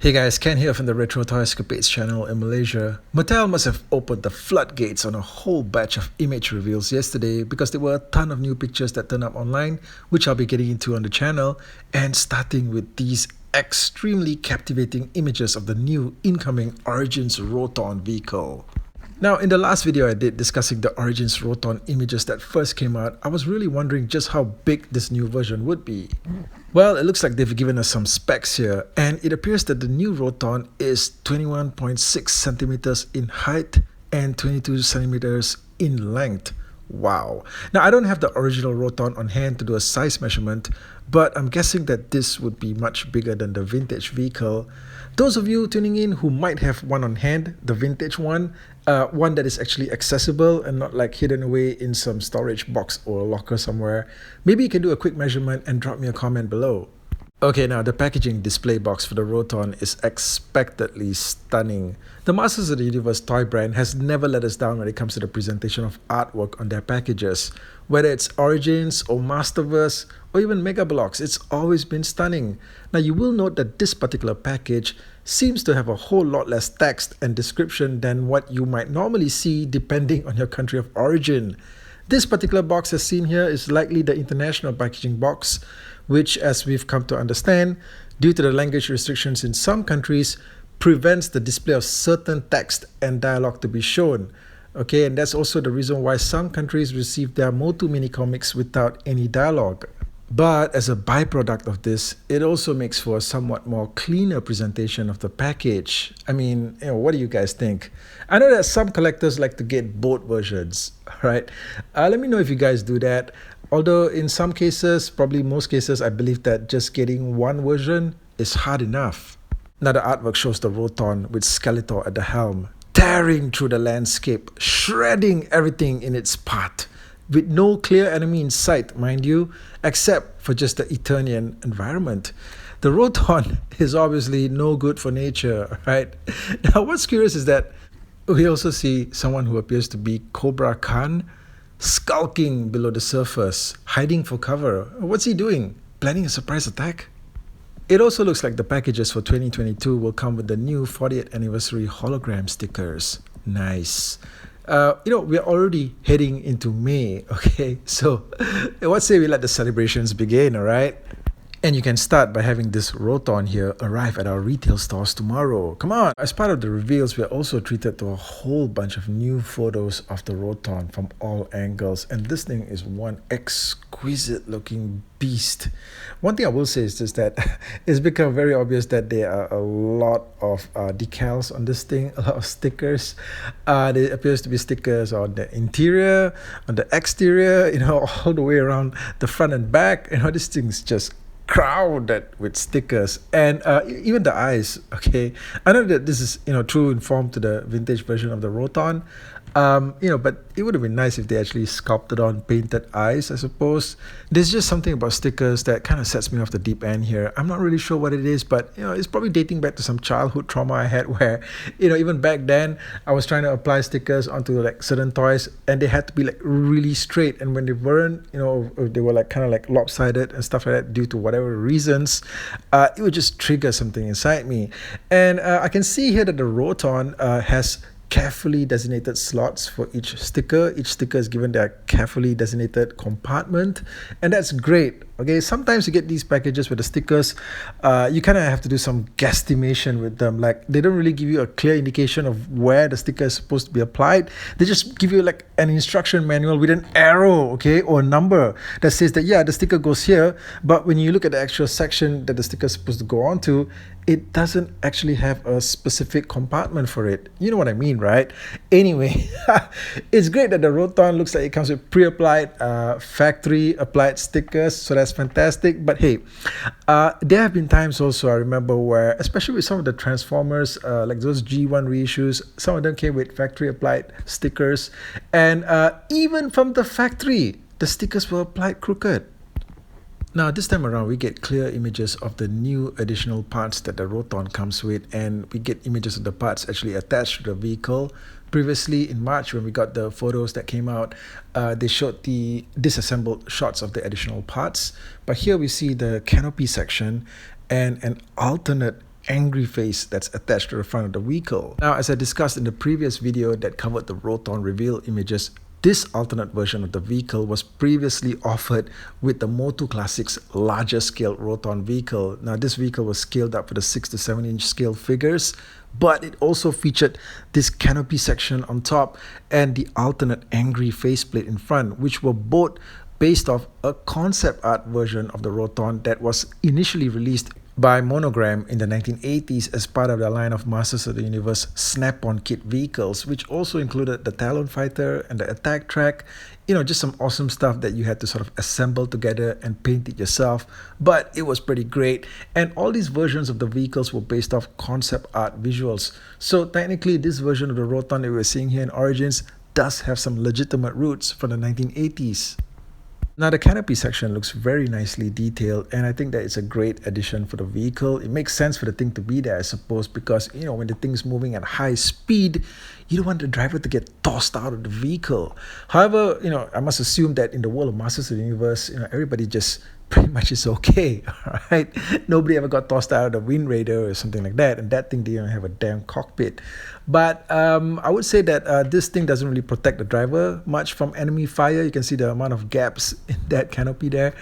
Hey guys, Ken here from the Retro Toy Escapades channel in Malaysia. Mattel must have opened the floodgates on a whole batch of image reveals yesterday because there were a ton of new pictures that turned up online, which I'll be getting into on the channel, and starting with these extremely captivating images of the new incoming Origins Roton vehicle. Now, in the last video I did discussing the Origins Roton images that first came out, I was really wondering just how big this new version would be. Well, it looks like they've given us some specs here, and it appears that the new Roton is 21.6 centimeters in height and 22 centimeters in length. Wow. Now, I don't have the original Roton on hand to do a size measurement, but I'm guessing that this would be much bigger than the vintage vehicle. Those of you tuning in who might have one on hand, the vintage one that is actually accessible and not like hidden away in some storage box or locker somewhere, maybe you can do a quick measurement and drop me a comment below. Okay, now the packaging display box for the Roton is expectedly stunning. The Masters of the Universe toy brand has never let us down when it comes to the presentation of artwork on their packages. Whether it's Origins or Masterverse or even Mega Bloks, it's always been stunning. Now you will note that this particular package seems to have a whole lot less text and description than what you might normally see depending on your country of origin. This particular box as seen here is likely the international packaging box, which, as we've come to understand, due to the language restrictions in some countries, prevents the display of certain text and dialogue to be shown. Okay, and that's also the reason why some countries receive their MOTU mini comics without any dialogue. But as a byproduct of this, it also makes for a somewhat more cleaner presentation of the package. I mean, what do you guys think? I know that some collectors like to get both versions, right? Let me know if you guys do that. Although in some cases, probably most cases, I believe that just getting one version is hard enough. Now the artwork shows the Roton with Skeletor at the helm, tearing through the landscape, shredding everything in its path, with no clear enemy in sight, mind you, except for just the Eternian environment. The Roton is obviously no good for nature, right? Now what's curious is that we also see someone who appears to be Cobra Khan skulking below the surface, hiding for cover. What's he doing? Planning a surprise attack? It also looks like the packages for 2022 will come with the new 40th anniversary hologram stickers. Nice. We're already heading into May, okay? So, what say we let the celebrations begin, alright? And you can start by having this Roton here arrive at our retail stores tomorrow. Come on! As part of the reveals, we are also treated to a whole bunch of new photos of the Roton from all angles. And this thing is one exquisite looking beast. One thing I will say is just that it's become very obvious that there are a lot of decals on this thing, a lot of stickers. There appears to be stickers on the interior, on the exterior, all the way around the front and back. This thing's just crowded with stickers, and even the eyes. Okay, I know that this is true in form to the vintage version of the Roton, but it would have been nice if they actually sculpted on painted eyes, I suppose. There's just something about stickers that kind of sets me off the deep end here. I'm not really sure what it is, but it's probably dating back to some childhood trauma I had where even back then I was trying to apply stickers onto like certain toys and they had to be like really straight, and when they weren't, they were like kind of like lopsided and stuff like that due to whatever reasons, it would just trigger something inside me. And I can see here that the Roton has carefully designated slots for each sticker. Each sticker is given their carefully designated compartment, and that's great. Okay, sometimes you get these packages with the stickers, you kind of have to do some guesstimation with them. Like, they don't really give you a clear indication of where the sticker is supposed to be applied. They just give you like an instruction manual with an arrow, okay, or a number that says that, yeah, the sticker goes here, but when you look at the actual section that the sticker is supposed to go onto, it doesn't actually have a specific compartment for it. You know what I mean, right? Anyway, it's great that the Roton looks like it comes with pre-applied, factory-applied stickers, so that's fantastic. But hey, there have been times also, I remember, where, especially with some of the Transformers, like those G1 reissues, some of them came with factory-applied stickers, and even from the factory, the stickers were applied crooked. Now this time around we get clear images of the new additional parts that the Roton comes with, and we get images of the parts actually attached to the vehicle. Previously in March when we got the photos that came out, they showed the disassembled shots of the additional parts, but here we see the canopy section and an alternate angry face that's attached to the front of the vehicle. Now, as I discussed in the previous video that covered the Roton reveal images, this alternate version of the vehicle was previously offered with the MOTU Classic's larger scale Roton vehicle. Now, this vehicle was scaled up for the 6 to 7 inch scale figures, but it also featured this canopy section on top and the alternate angry faceplate in front, which were both based off a concept art version of the Roton that was initially released by Monogram in the 1980s as part of the line of Masters of the Universe Snap-on kit vehicles, which also included the Talon Fighter and the Attack Track. Just some awesome stuff that you had to sort of assemble together and paint it yourself, but it was pretty great. And all these versions of the vehicles were based off concept art visuals. So technically, this version of the Roton that we're seeing here in Origins does have some legitimate roots from the 1980s. Now, the canopy section looks very nicely detailed, and I think that it's a great addition for the vehicle. It makes sense for the thing to be there, I suppose, because, when the thing's moving at high speed, you don't want the driver to get tossed out of the vehicle. However, I must assume that in the world of Masters of the Universe, everybody just pretty much is okay, all right? Nobody ever got tossed out of the Wind Raider or something like that, and that thing didn't have a damn cockpit. But I would say that this thing doesn't really protect the driver much from enemy fire. You can see the amount of gaps in that canopy there.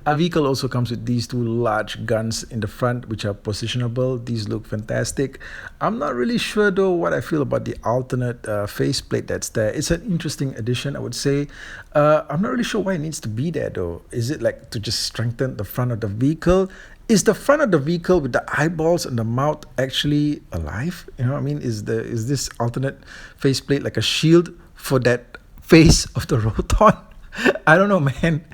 The vehicle also comes with these two large guns in the front, which are positionable. These look fantastic. I'm not really sure, though, what I feel about the alternate faceplate that's there. It's an interesting addition, I would say. I'm not really sure why it needs to be there, though. Is it like to just strengthen the front of the vehicle? Is the front of the vehicle with the eyeballs and the mouth actually alive? Is this alternate faceplate like a shield for that face of the Roton? I don't know, man.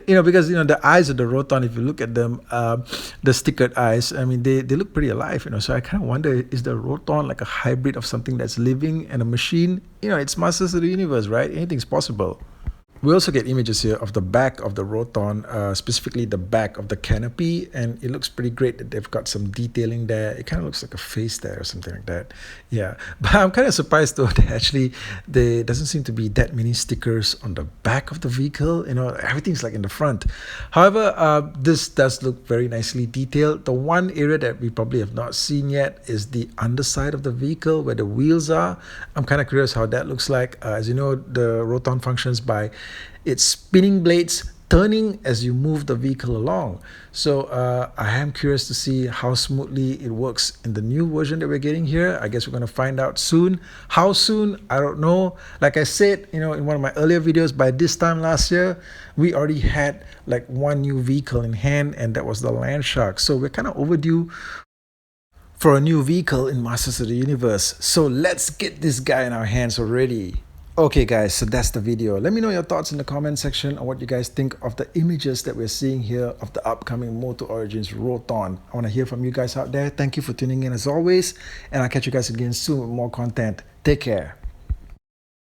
Because the eyes of the Roton, if you look at them, the stickered eyes, they look pretty alive. So I kind of wonder, is the Roton like a hybrid of something that's living and a machine? It's Masters of the Universe, right? Anything's possible. We also get images here of the back of the Roton, specifically the back of the canopy, and it looks pretty great that they've got some detailing there. It kind of looks like a face there or something like that. Yeah, but I'm kind of surprised though that actually there doesn't seem to be that many stickers on the back of the vehicle. Everything's like in the front. However, this does look very nicely detailed. The one area that we probably have not seen yet is the underside of the vehicle where the wheels are. I'm kind of curious how that looks like. As you know, the Roton functions by its spinning blades turning as you move the vehicle along. So I am curious to see how smoothly it works in the new version that we're getting here. I guess we're going to find out soon. How soon? I don't know. Like I said, in one of my earlier videos, by this time last year, we already had like one new vehicle in hand, and that was the Landshark. So we're kind of overdue for a new vehicle in Masters of the Universe. So let's get this guy in our hands already. Okay guys, so that's the video. Let me know your thoughts in the comment section on what you guys think of the images that we're seeing here of the upcoming MOTU Origins Roton. I want to hear from you guys out there. Thank you for tuning in as always, and I'll catch you guys again soon with more content. Take care.